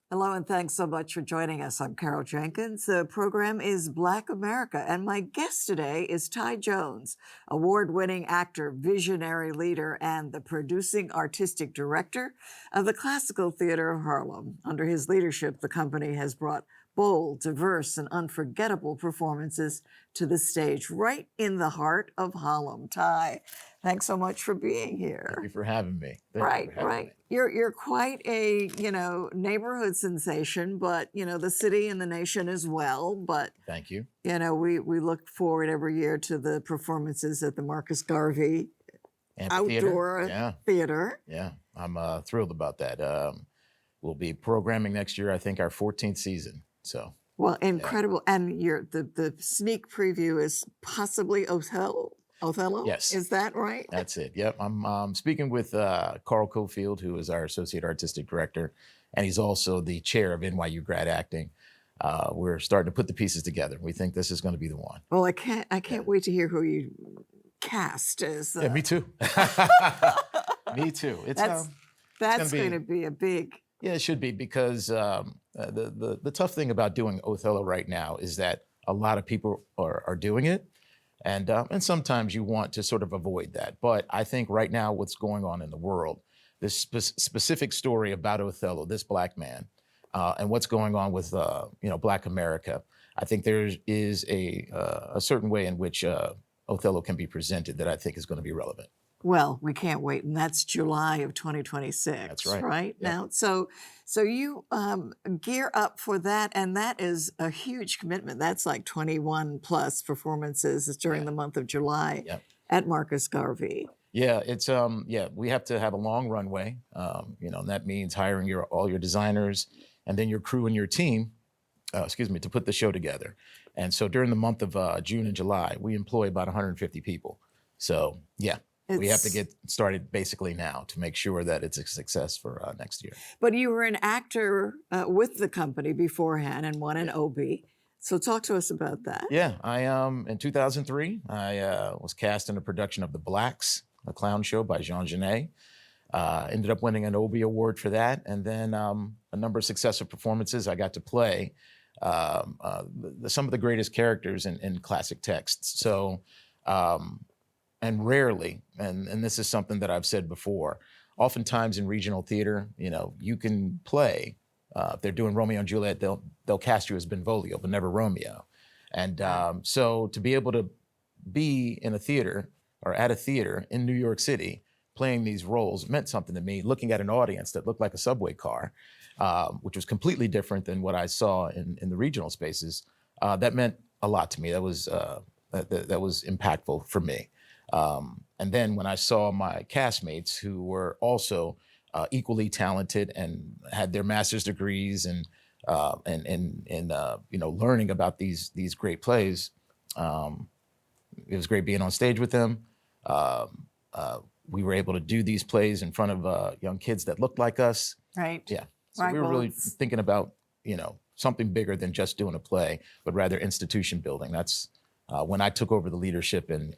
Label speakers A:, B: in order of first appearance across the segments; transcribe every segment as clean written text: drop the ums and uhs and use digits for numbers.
A: Hello, and thanks so much for joining us. I'm Carol Jenkins. The program is Black America, and my guest today is Ty Jones, award-winning actor, visionary leader, and the producing artistic director of the Classical Theater of Harlem. Under his leadership, the company has brought bold, diverse, and unforgettable performances to the stage right in the heart of Harlem. Ty, thanks so much for being here.
B: Thank you for having me.
A: Right. You're quite a, neighborhood sensation, but, the city and the nation as well. But,
B: Thank you.
A: We look forward every year to the performances at the Marcus Garvey Outdoor Theater.
B: Yeah, I'm thrilled about that. We'll be programming next year, I think, our 14th season. So.
A: Well, incredible. Yeah. And the sneak preview is possibly Othello?
B: Yes.
A: Is that right?
B: That's it. Yep. I'm speaking with Carl Cofield, who is our associate artistic director, and he's also the chair of NYU Grad Acting. We're starting to put the pieces together. We think this is going to be the one.
A: Well, I can't wait to hear who you cast as.
B: Yeah, me too. Me too.
A: That's going to be a big.
B: Yeah, it should be, because the tough thing about doing Othello right now is that a lot of people are doing it. And sometimes you want to sort of avoid that. But I think right now what's going on in the world, this specific story about Othello, this Black man, and what's going on with Black America, I think there is a certain way in which Othello can be presented that I think is going to be relevant.
A: Well, we can't wait, and that's July of 2026.
B: That's right.
A: Right
B: Yep.
A: now, so you gear up for that, and that is a huge commitment. That's like 21 plus performances during the month of July at Marcus Garvey.
B: Yeah, it's we have to have a long runway, and that means hiring all your designers and then your crew and your team, to put the show together. And so during the month of June and July, we employ about 150 people. So yeah. We have to get started basically now to make sure that it's a success for next year.
A: But you were an actor with the company beforehand and won an Obie. So talk to us about that.
B: Yeah, in 2003, I was cast in a production of The Blacks, a clown show by Jean Genet. Ended up winning an Obie Award for that. And then a number of successive performances. I got to play some of the greatest characters in classic texts. So, and rarely, and this is something that I've said before, oftentimes in regional theater, you can play, if they're doing Romeo and Juliet, they'll cast you as Benvolio, but never Romeo. And so to be able to be in a theater or at a theater in New York City playing these roles meant something to me, looking at an audience that looked like a subway car, which was completely different than what I saw in the regional spaces. That meant a lot to me. That was impactful for me. And then when I saw my castmates who were also equally talented and had their master's degrees and learning about these great plays, it was great being on stage with them. We were able to do these plays in front of young kids that looked like us.
A: Right.
B: Yeah. So
A: right.
B: we were really thinking about something bigger than just doing a play, but rather institution building. That's when I took over the leadership in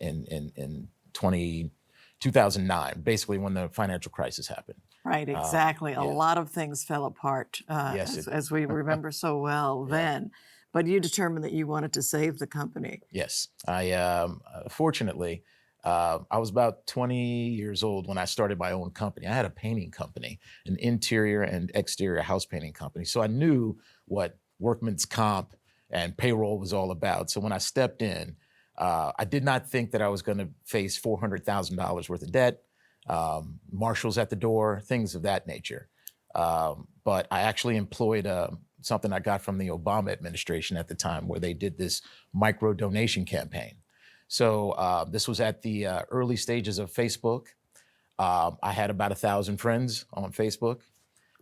B: 2009, basically when the financial crisis happened.
A: Right, exactly. A lot of things fell apart, as we remember so well then. But you determined that you wanted to save the company.
B: Yes. Fortunately, I was about 20 years old when I started my own company. I had a painting company, an interior and exterior house painting company. So I knew what workman's comp and payroll was all about. So when I stepped in, I did not think that I was going to face $400,000 worth of debt, marshals at the door, things of that nature. But I actually employed something I got from the Obama administration at the time, where they did this micro donation campaign. So this was at the early stages of Facebook. I had about 1,000 friends on Facebook.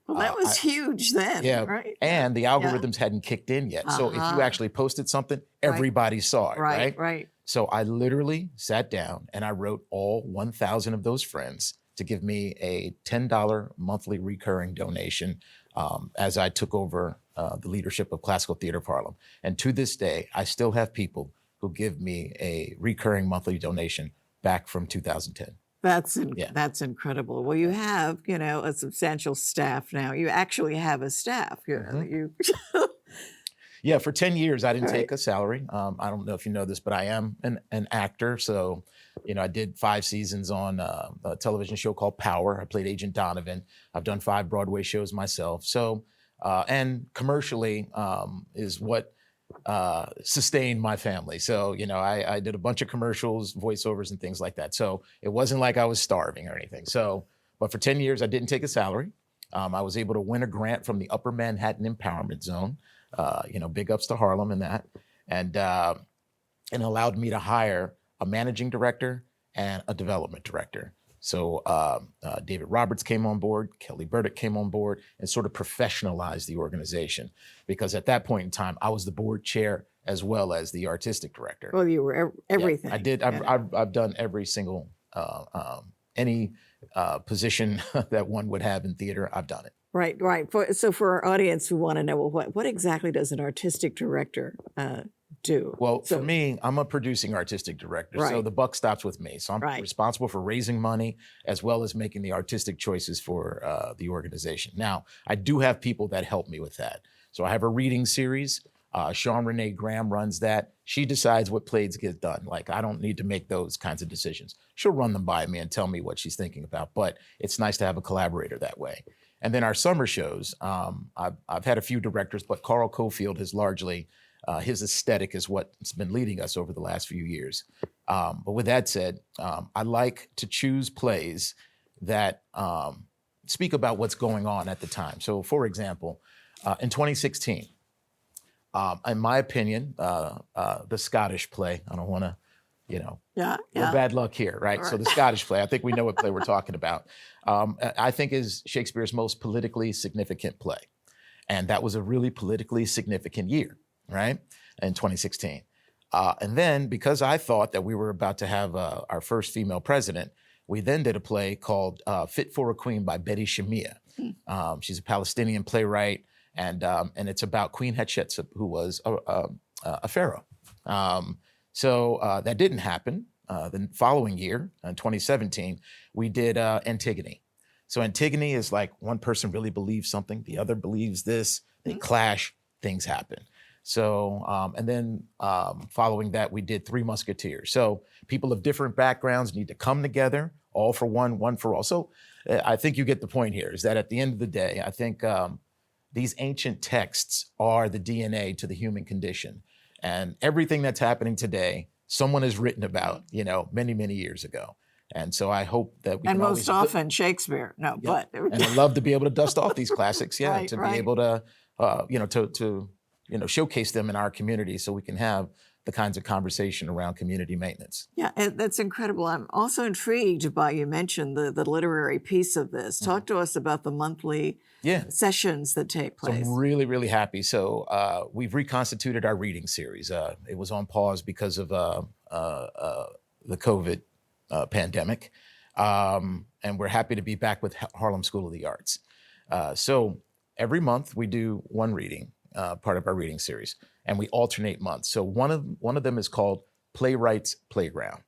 A: Well, that was huge then, right?
B: And the algorithms hadn't kicked in yet. So if you actually posted something, everybody saw it, right? So I literally sat down and I wrote all 1,000 of those friends to give me a $10 monthly recurring donation as I took over the leadership of Classical Theater of Harlem. And to this day, I still have people who give me a recurring monthly donation back from 2010. Yeah.
A: That's incredible. Well, you have, you know, a substantial staff now. You actually have a staff, you know, that you
B: Yeah, for 10 years, I didn't
A: Right.
B: take a salary. I don't know if you know this, but I am an actor. So, you know, I did 5 seasons on a television show called Power. I played Agent Donovan. I've done 5 Broadway shows myself. So, and commercially is what sustained my family. So, you know, I did a bunch of commercials, voiceovers, and things like that. So it wasn't like I was starving or anything. So, but for 10 years, I didn't take a salary. I was able to win a grant from the Upper Manhattan Empowerment Zone. You know, big ups to Harlem and that, and allowed me to hire a managing director and a development director. So David Roberts came on board, Kelly Burdick came on board, and sort of professionalized the organization. Because at that point in time, I was the board chair as well as the artistic director.
A: Well, you were everything.
B: I did. I've done every single any position that one would have in theater. I've done it.
A: Right, right. So for our audience who want to know, well, what exactly does an artistic director do?
B: Well,
A: So,
B: for me, I'm a producing artistic director, so
A: Right.
B: the buck stops with me. So I'm
A: Right.
B: responsible for raising money as well as making the artistic choices for the organization. Now, I do have people that help me with that. So I have a reading series. Sean Renee Graham runs that. She decides what plays get done. Like, I don't need to make those kinds of decisions. She'll run them by me and tell me what she's thinking about, but it's nice to have a collaborator that way. And then our summer shows, I've had a few directors, but Carl Cofield has largely, his aesthetic is what's been leading us over the last few years. But with that said, I like to choose plays that speak about what's going on at the time. So for example, in 2016, in my opinion, the Scottish play, I don't want to, you know,
A: yeah,
B: no
A: yeah.
B: bad luck here, right? So the Scottish play, I think we know what play we're talking about. I think is Shakespeare's most politically significant play. And that was a really politically significant year, right? In 2016. And then because I thought that we were about to have our first female president, we then did a play called Fit for a Queen by Betty Shamia. She's a Palestinian playwright, and it's about Queen Hatshepsut, who was a pharaoh. So that didn't happen. The following year, in 2017, we did Antigone. So Antigone is like one person really believes something, the other believes this, they clash, things happen. So, and then following that, we did Three Musketeers. So people of different backgrounds need to come together, all for one, one for all. So I think you get the point here, is that at the end of the day, I think these ancient texts are the DNA to the human condition. And everything that's happening today, someone has written about, you know, many, many years ago. And so I hope that we
A: And
B: can
A: most often Shakespeare. No,
B: Yep.
A: but
B: And I'd love to be able to dust off these classics, yeah,
A: Right,
B: to
A: right.
B: be able to, showcase them in our community so we can have the kinds of conversation around community maintenance.
A: Yeah, that's incredible. I'm also intrigued by, you mentioned the literary piece of this. Talk to us about the monthly
B: Yeah.
A: sessions that take
B: So
A: place.
B: I'm really, really happy. So we've reconstituted our reading series. It was on pause because of the COVID pandemic. And we're happy to be back with Harlem School of the Arts. So every month we do one reading, part of our reading series, and we alternate months. So one of them is called Playwrights Playground.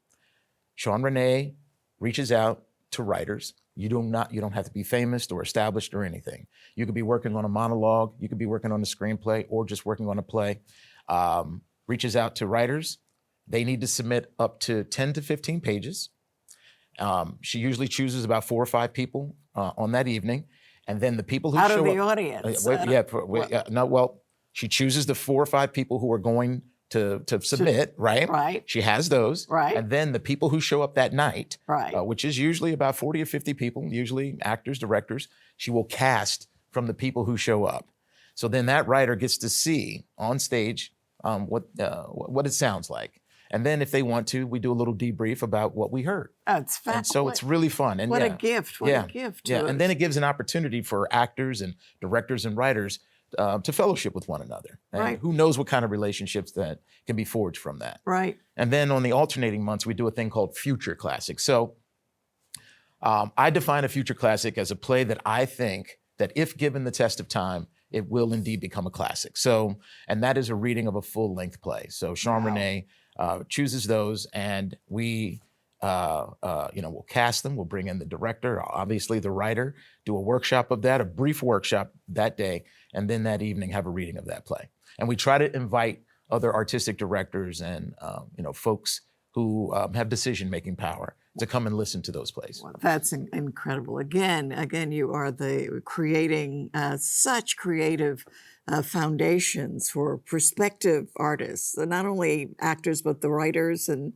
B: Sean Renee reaches out to writers. You don't have to be famous or established or anything. You could be working on a monologue, you could be working on a screenplay, or just working on a play. Reaches out to writers. They need to submit up to 10 to 15 pages. She usually chooses about 4 or 5 people on that evening. And then the people who
A: Out
B: show
A: of the
B: up,
A: audience.
B: she chooses the 4 or 5 people who are going to submit, right?
A: Right.
B: She has those.
A: Right.
B: And then the people who show up that night,
A: Right.
B: which is usually about 40 or 50 people, usually actors, directors, she will cast from the people who show up. So then that writer gets to see on stage what it sounds like. And then if they want to, we do a little debrief about what we heard.
A: Oh, it's
B: And so it's really fun. And
A: what
B: yeah,
A: a gift. What
B: yeah,
A: a gift.
B: yeah.
A: to
B: And
A: us.
B: then it gives an opportunity for actors and directors and writers to fellowship with one another. And
A: Right.
B: who knows what kind of relationships that can be forged from that.
A: Right.
B: And then on the alternating months, we do a thing called Future Classic. So I define a future classic as a play that I think that if given the test of time, it will indeed become a classic. So, and that is a reading of a full-length play. So Sean
A: Wow.
B: Renee chooses those, and we We'll cast them, we'll bring in the director, obviously the writer, do a workshop of that, a brief workshop that day, and then that evening have a reading of that play. And we try to invite other artistic directors and folks who have decision-making power to come and listen to those plays.
A: Well, that's incredible. Again, you are creating such creative foundations for prospective artists, not only actors, but the writers and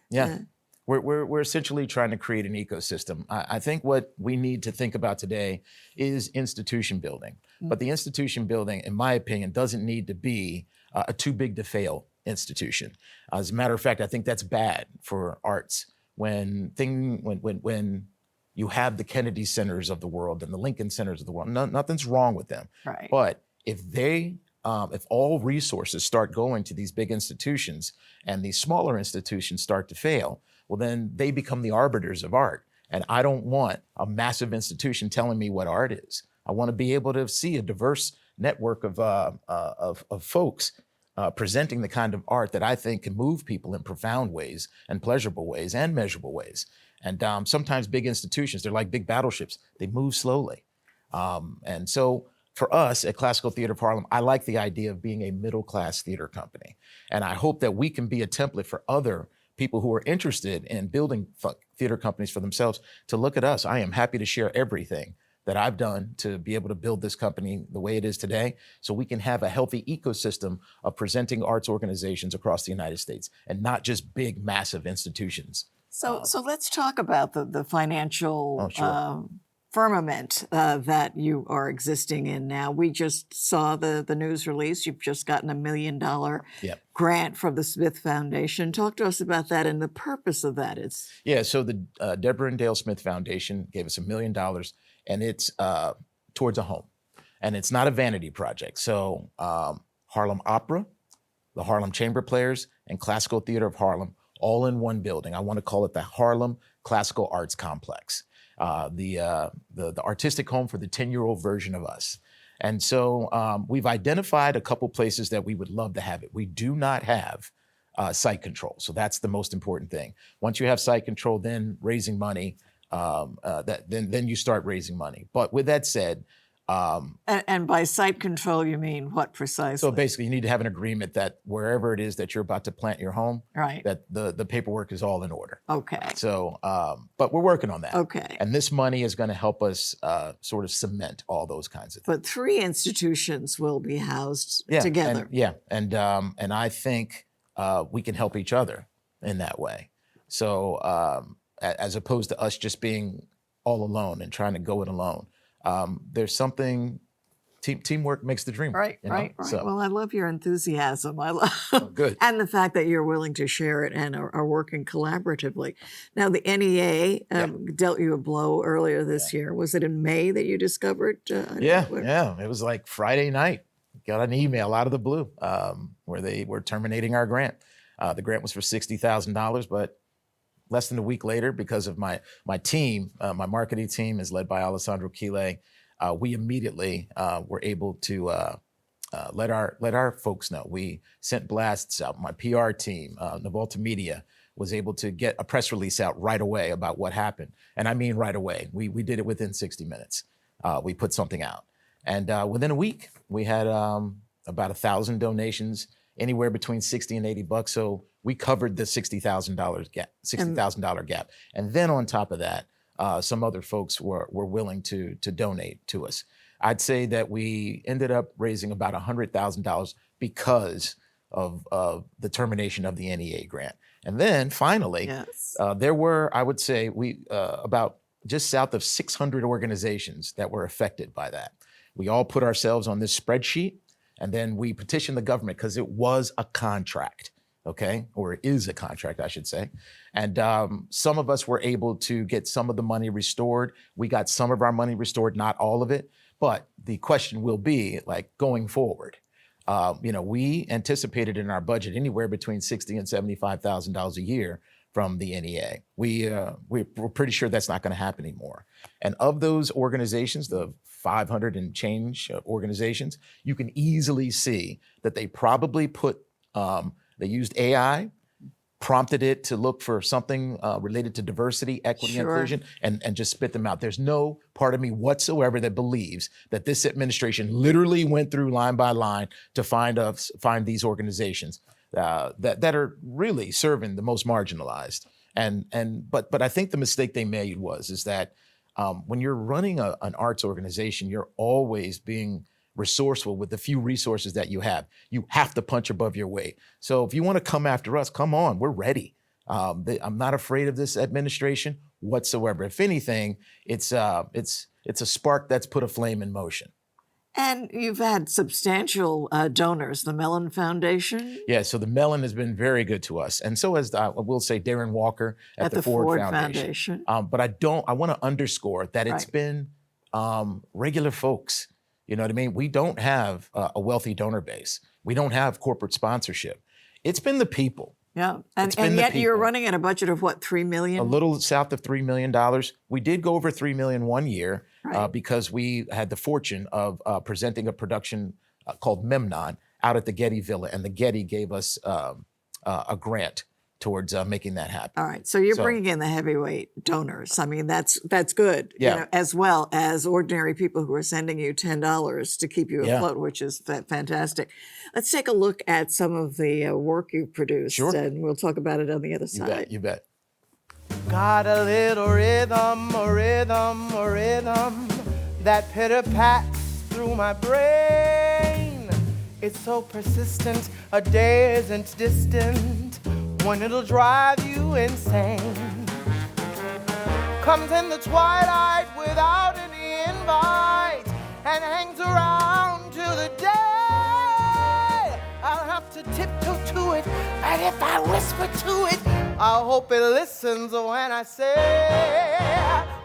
B: yeah. We're essentially trying to create an ecosystem. I think what we need to think about today is institution building. But the institution building, in my opinion, doesn't need to be a too big to fail institution. As a matter of fact, I think that's bad for arts when you have the Kennedy Centers of the world and the Lincoln Centers of the world. Nothing's wrong with them.
A: Right.
B: But if all resources start going to these big institutions and these smaller institutions start to fail, well, then they become the arbiters of art. And I don't want a massive institution telling me what art is. I want to be able to see a diverse network of folks presenting the kind of art that I think can move people in profound ways and pleasurable ways and measurable ways. And sometimes big institutions, they're like big battleships. They move slowly. And so for us at Classical Theater of Harlem, I like the idea of being a middle-class theater company. And I hope that we can be a template for other people who are interested in building theater companies for themselves to look at us. I am happy to share everything that I've done to be able to build this company the way it is today, so we can have a healthy ecosystem of presenting arts organizations across the United States and not just big, massive institutions.
A: So let's talk about the financial firmament that you are existing in now. We just saw the news release. You've just gotten $1 million grant from the Smith Foundation. Talk to us about that and the purpose of that.
B: So the Deborah and Dale Smith Foundation gave us $1 million, and it's towards a home. And it's not a vanity project. So Harlem Opera, the Harlem Chamber Players, and Classical Theater of Harlem, all in one building. I want to call it the Harlem Classical Arts Complex. The artistic home for the 10-year-old version of us. And so we've identified a couple places that we would love to have it. We do not have site control. So that's the most important thing. Once you have site control, then raising money, then you start raising money. But with that said,
A: and by site control, you mean what precisely?
B: So basically, you need to have an agreement that wherever it is that you're about to plant your home,
A: right,
B: that the paperwork is all in order.
A: Okay.
B: So, but we're working on that.
A: Okay.
B: And this money is going to help us sort of cement all those kinds of things.
A: But 3 institutions will be housed together.
B: And I think we can help each other in that way. So as opposed to us just being all alone and trying to go it alone. There's something, teamwork makes the dream work.
A: Right.
B: So.
A: Well, I love your enthusiasm. I love
B: good.
A: And the fact that you're willing to share it and are working collaboratively. Now, the NEA dealt you a blow earlier this year. Was it in May that you discovered?
B: It was like Friday night. Got an email out of the blue where they were terminating our grant. The grant was for $60,000, but less than a week later, because of my team, my marketing team is led by Alessandro Chile, we immediately were able to let our folks know. We sent blasts out. My PR team, Navolta Media, was able to get a press release out right away about what happened. And I mean right away. We did it within 60 minutes. We put something out. And within a week, we had about 1,000 donations, anywhere between $60 and $80. So we covered the $60,000 gap. And then on top of that, some other folks were willing to donate to us. I'd say that we ended up raising about $100,000 because of the termination of the NEA grant. And then finally, there were, I would say, about just south of 600 organizations that were affected by that. We all put ourselves on this spreadsheet, and then we petitioned the government because it was a contract. Okay, or it is a contract, I should say. And some of us were able to get some of the money restored. We got some of our money restored, not all of it. But the question will be, like, going forward, we anticipated in our budget anywhere between $60,000 and $75,000 a year from the NEA. We're pretty sure that's not going to happen anymore. And of those organizations, the 500 and change organizations, you can easily see that they probably put they used AI prompted it to look for something related to diversity, equity,
A: Sure.
B: inclusion, and just spit them out. There's no part of me whatsoever that believes that this administration literally went through line by line to find these organizations that are really serving the most marginalized. But I think the mistake they made is that when you're running an arts organization, you're always being resourceful with the few resources that you have. You have to punch above your weight. So if you want to come after us, come on, we're ready. I'm not afraid of this administration whatsoever. If anything, it's a spark that's put a flame in motion.
A: And you've had substantial donors, the Mellon Foundation.
B: Yeah, so the Mellon has been very good to us. And so has, I will say, Darren Walker at the Ford Foundation. But I want to underscore that it's been regular folks. You know what I mean? We don't have a wealthy donor base. We don't have corporate sponsorship. It's been the people.
A: Yeah, and yet you're running at a budget of what, $3 million?
B: A little south of $3 million. We did go over $3 million one year because we had the fortune of presenting a production called Memnon out at the Getty Villa, and the Getty gave us a grant towards making that happen.
A: All right, so you're bringing in the heavyweight donors. I mean, that's good,
B: yeah.
A: You know, as well as ordinary people who are sending you $10 to keep you afloat, which is fantastic. Let's take a look at some of the work you've produced, and we'll talk about it on the other side.
B: You bet.
C: Got a little rhythm, that pitter-pats through my brain. It's so persistent, a day isn't distant when it'll drive you insane. Comes in the twilight without any invite and hangs around till the day. I'll have to tiptoe to it, and if I whisper to it, I hope it listens when I say,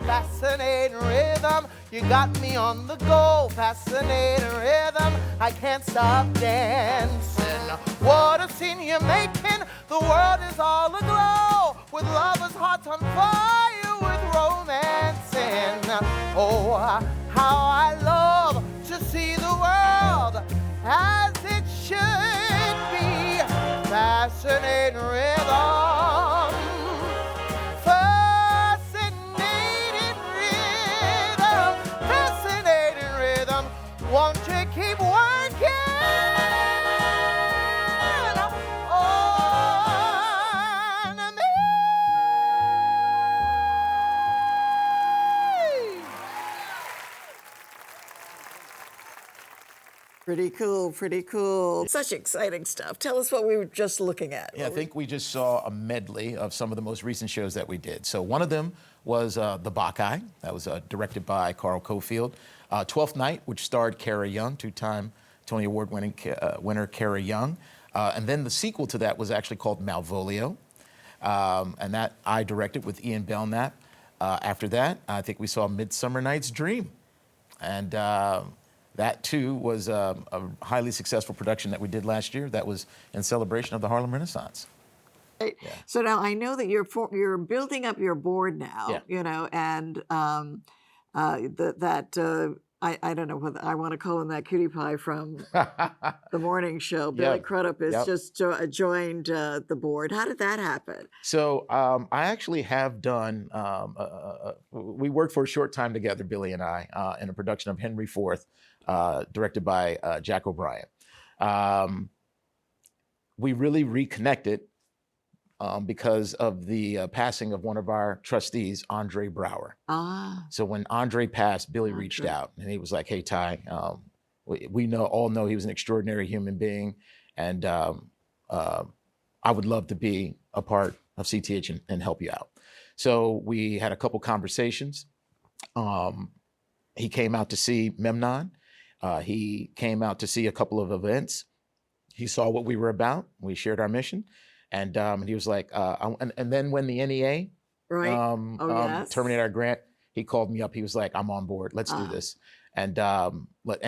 C: fascinating rhythm, you got me on the go. Fascinating rhythm, I can't stop dancing. What a scene you're making, the world is all aglow with lovers' hearts on fire with romancing. Oh, how I love to see the world as it should be. Fascinating rhythm, fascinating rhythm, fascinating rhythm. Won't you keep working on me?
A: Pretty cool, pretty cool. Such exciting stuff. Tell us what we were just looking at.
B: Yeah, I think we just saw a medley of some of the most recent shows that we did. So one of them was The Bacchae. That was directed by Carl Cofield. Twelfth Night, which starred Kara Young, two-time Tony Award winner Kara Young. And then the sequel to that was actually called Malvolio. And that I directed with Ian Belknap. After that, I think we saw Midsummer Night's Dream. And that, too, was a highly successful production that we did last year that was in celebration of the Harlem Renaissance.
A: Yeah. So now I know that you're building up your board now, you know, and I don't know whether I want to call him that cutie pie from the morning show. Billy Crudup has just joined the board. How did that happen?
B: So I actually have done, we worked for a short time together, Billy and I, in a production of Henry IV, directed by Jack O'Brien. We really reconnected because of the passing of one of our trustees, Andre Brower. So when Andre passed, Billy reached out and he was like, "Hey, Ty, we all know he was an extraordinary human being, and I would love to be a part of CTH and help you out." So we had a couple conversations. He came out to see Memnon. He came out to see a couple of events. He saw what we were about. We shared our mission. And he was like, and then when the NEA terminated our grant, he called me up. He was like, "I'm on board. Let's do this." And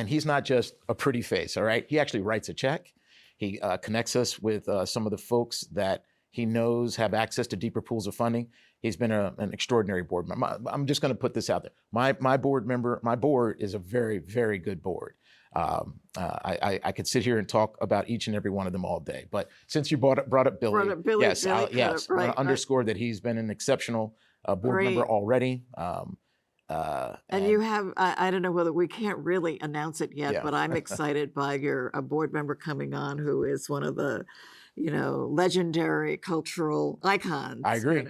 B: he's not just a pretty face, all right? He actually writes a check. He connects us with some of the folks that he knows have access to deeper pools of funding. He's been an extraordinary board member. I'm just going to put this out there. My board is a very, very good board. I could sit here and talk about each and every one of them all day. But since you brought up Billy,
A: Brought up Billy,
B: yes,
A: Billy
B: yes,
A: Crudup,
B: I want
A: right,
B: to underscore that he's been an exceptional board member
A: Great.
B: already.
A: And you have, I don't know whether we can't really announce it yet,
B: Yeah.
A: but I'm excited by a board member coming on who is one of the, legendary cultural icons.
B: I agree.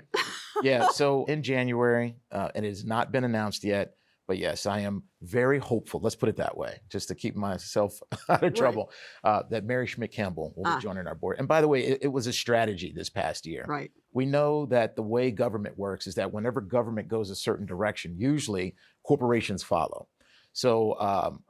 B: Yeah. So in January, and it has not been announced yet, but yes, I am very hopeful. Let's put it that way, just to keep myself out of trouble, that Mary Schmidt Campbell will be joining our board. And by the way, it was a strategy this past year.
A: Right.
B: We know that the way government works is that whenever government goes a certain direction, usually corporations follow. So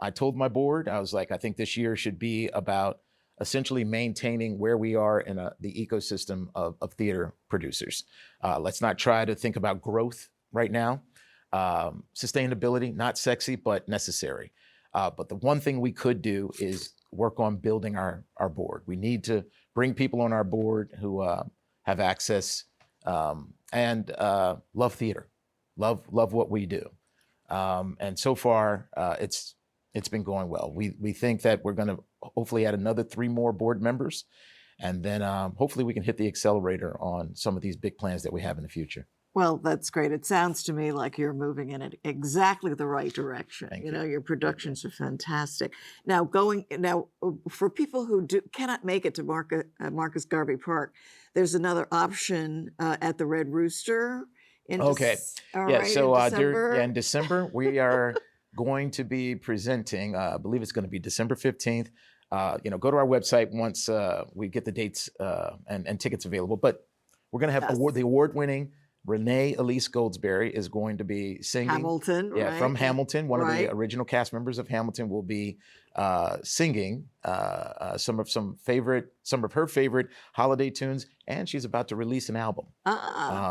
B: I told my board, I was like, I think this year should be about essentially maintaining where we are in the ecosystem of theater producers. Let's not try to think about growth right now. Sustainability, not sexy, but necessary. But the one thing we could do is work on building our board. We need to bring people on our board who have access and love theater, love what we do. And so far, it's been going well. We think that we're going to hopefully add another 3 more board members, and then hopefully we can hit the accelerator on some of these big plans that we have in the future.
A: Well, that's great. It sounds to me like you're moving in exactly the right direction.
B: Thank you.
A: Your productions are fantastic. Now, for people who cannot make it to Marcus Garvey Park, there's another option at the Red Rooster.
B: Okay.
A: All
B: Yeah.
A: right,
B: So
A: in December.
B: in December we are going to be presenting. I believe it's going to be December 15th. Go to our website once we get the dates and tickets available. But we're going to have the award-winning Renee Elise Goldsberry is going to be singing.
A: Hamilton,
B: Yeah,
A: right?
B: from Hamilton. One of the
A: Right.
B: original cast members of Hamilton will be singing some of her favorite holiday tunes, and she's about to release an album.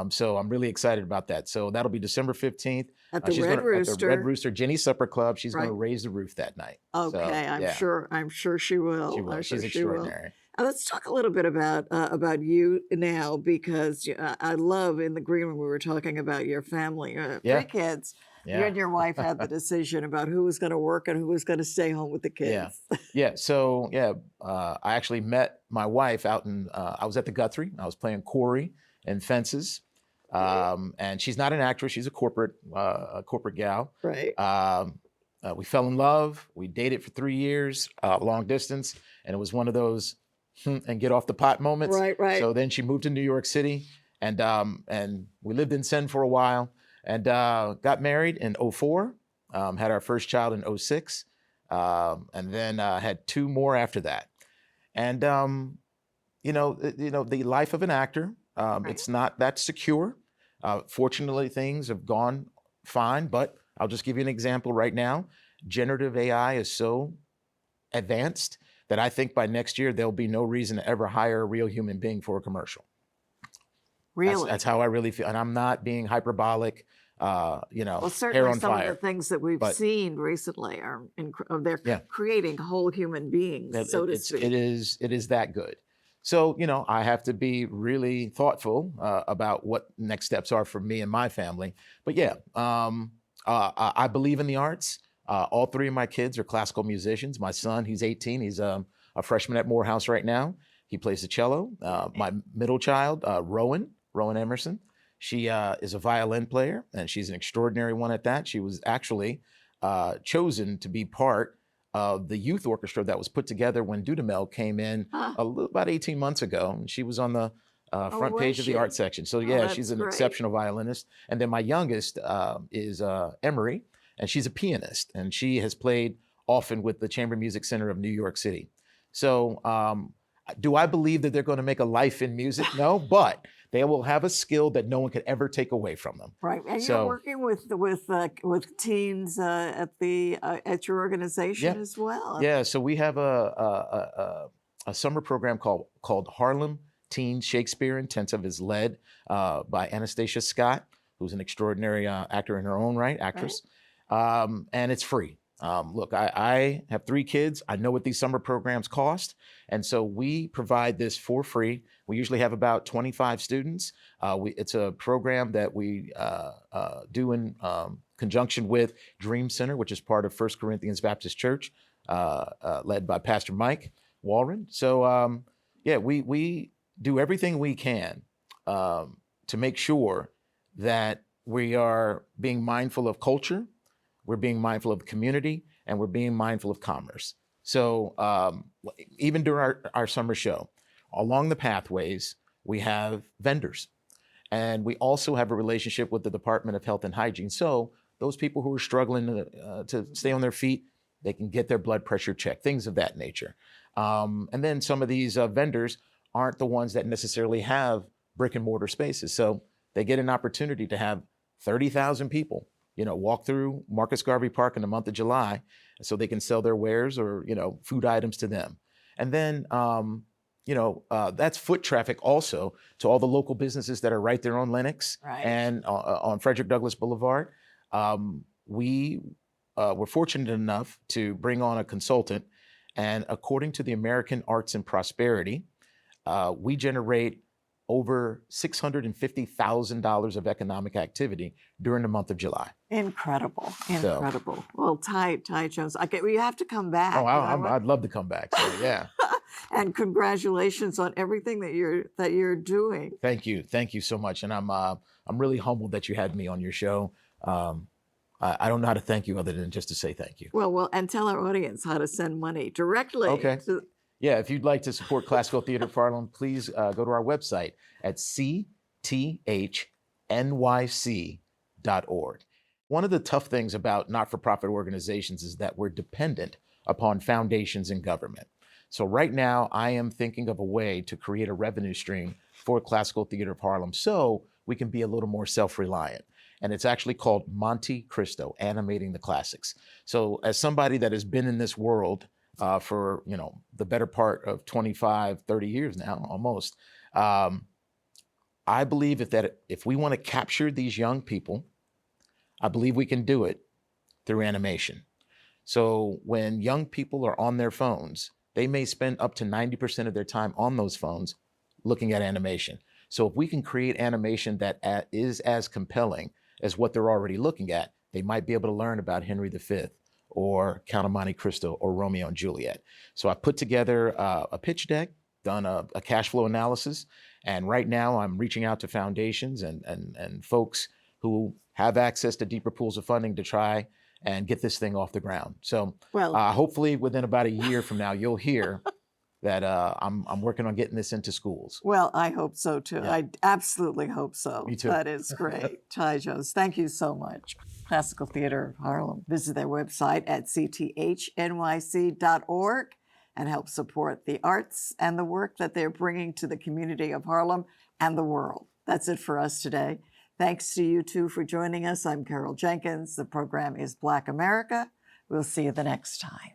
B: So I'm really excited about that. So that'll be December 15th.
A: At the
B: She's
A: Red
B: At the
A: Rooster.
B: Red Rooster Jenny Supper Club. She's going to
A: Right.
B: raise the roof that night.
A: Okay,
B: So,
A: I'm sure she will.
B: she will.
A: I'm sure
B: She's
A: she will.
B: extraordinary.
A: Let's talk a little bit about you now, because I love in the green room we were talking about your family, 3 kids. You
B: Yeah.
A: and your wife had the decision about who was going to work and who was going to stay home with the kids.
B: Yeah. So I actually met my wife out in. I was at the Guthrie. I was playing Corey in Fences, and she's not an actress. She's a corporate gal.
A: Right.
B: We fell in love. We dated for 3 years, long distance, and it was one of those and get off the pot moments.
A: Right.
B: So then she moved to New York City, and we lived in Sen for a while, and got married in 2004. Had our first child in 2006, and then had 2 more after that. And the life of an actor, it's not that secure. Fortunately, things have gone fine, but I'll just give you an example right now. Generative AI is so advanced that I think by next year, there'll be no reason to ever hire a real human being for a commercial.
A: Really?
B: That's how I really feel. And I'm not being hyperbolic,
A: Well,
B: hair
A: certainly
B: on
A: some
B: fire.
A: of the things that we've
B: But-
A: seen recently are they're creating whole human beings, so to speak.
B: It is that good. So, I have to be really thoughtful about what next steps are for me and my family. But I believe in the arts. All 3 of my kids are classical musicians. My son, he's 18. He's a freshman at Morehouse right now. He plays the cello. My middle child, Rowan Emerson, she is a violin player, and she's an extraordinary one at that. She was actually chosen to be part of the youth orchestra that was put together when Dudamel came in about 18 months ago. And she was on the front page of the art section. So she's an exceptional violinist. And then my youngest is Emery, and she's a pianist, and she has played often with the Chamber Music Center of New York City. So do I believe that they're going to make a life in music? No, but they will have a skill that no one could ever take away from them.
A: Right, and you're working with teens at your organization as well.
B: Yeah, so we have a summer program called Harlem Teen Shakespeare Intensive, is led by Anastasia Scott, who's an extraordinary actor in her own right, actress, and it's free. Look, I have 3 kids. I know what these summer programs cost. And so we provide this for free. We usually have about 25 students. It's a program that we do in conjunction with Dream Center, which is part of 1 Corinthians Baptist Church led by Pastor Mike Walren. So yeah, we do everything we can to make sure that we are being mindful of culture, we're being mindful of community, and we're being mindful of commerce. So even during our summer show, along the pathways, we have vendors. And we also have a relationship with the Department of Health and Hygiene. So those people who are struggling to stay on their feet, they can get their blood pressure checked, things of that nature. And then some of these vendors aren't the ones that necessarily have brick and mortar spaces. So they get an opportunity to have 30,000 people, walk through Marcus Garvey Park in the month of July so they can sell their wares or, food items to them. And then, that's foot traffic also to all the local businesses that are right there on Lenox and on Frederick Douglass Boulevard. We were fortunate enough to bring on a consultant, and according to the American Arts and Prosperity, we generate over $650,000 of economic activity during the month of July.
A: Incredible. Well, Ty Jones, you have to come back.
B: I'd love to come back. So yeah.
A: And congratulations on everything that you're doing.
B: Thank you so much, and I'm really humbled that you had me on your show. I don't know how to thank you other than just to say thank you.
A: Well, and tell our audience how to send money directly.
B: Okay. Yeah, if you'd like to support Classical Theater of Harlem, please go to our website at cthnyc.org. One of the tough things about not-for-profit organizations is that we're dependent upon foundations and government. So right now, I am thinking of a way to create a revenue stream for Classical Theater of Harlem so we can be a little more self-reliant. And it's actually called Monte Cristo, Animating the Classics. So as somebody that has been in this world for the better part of 25, 30 years now, almost, I believe if we want to capture these young people, I believe we can do it through animation. So when young people are on their phones, they may spend up to 90% of their time on those phones looking at animation. So if we can create animation that is as compelling as what they're already looking at, they might be able to learn about Henry V or Count of Monte Cristo or Romeo and Juliet. So I put together a pitch deck, done a cash flow analysis, and right now I'm reaching out to foundations and folks who have access to deeper pools of funding to try and get this thing off the ground. So hopefully within about a year from now, you'll hear that I'm working on getting this into schools.
A: Well, I hope so too. Yeah. I absolutely hope so.
B: Me too.
A: That is great. Ty Jones, thank you so much. Classical Theater of Harlem. Visit their website at cthnyc.org and help support the arts and the work that they're bringing to the community of Harlem and the world. That's it for us today. Thanks to you two for joining us. I'm Carol Jenkins. The program is Black America. We'll see you the next time.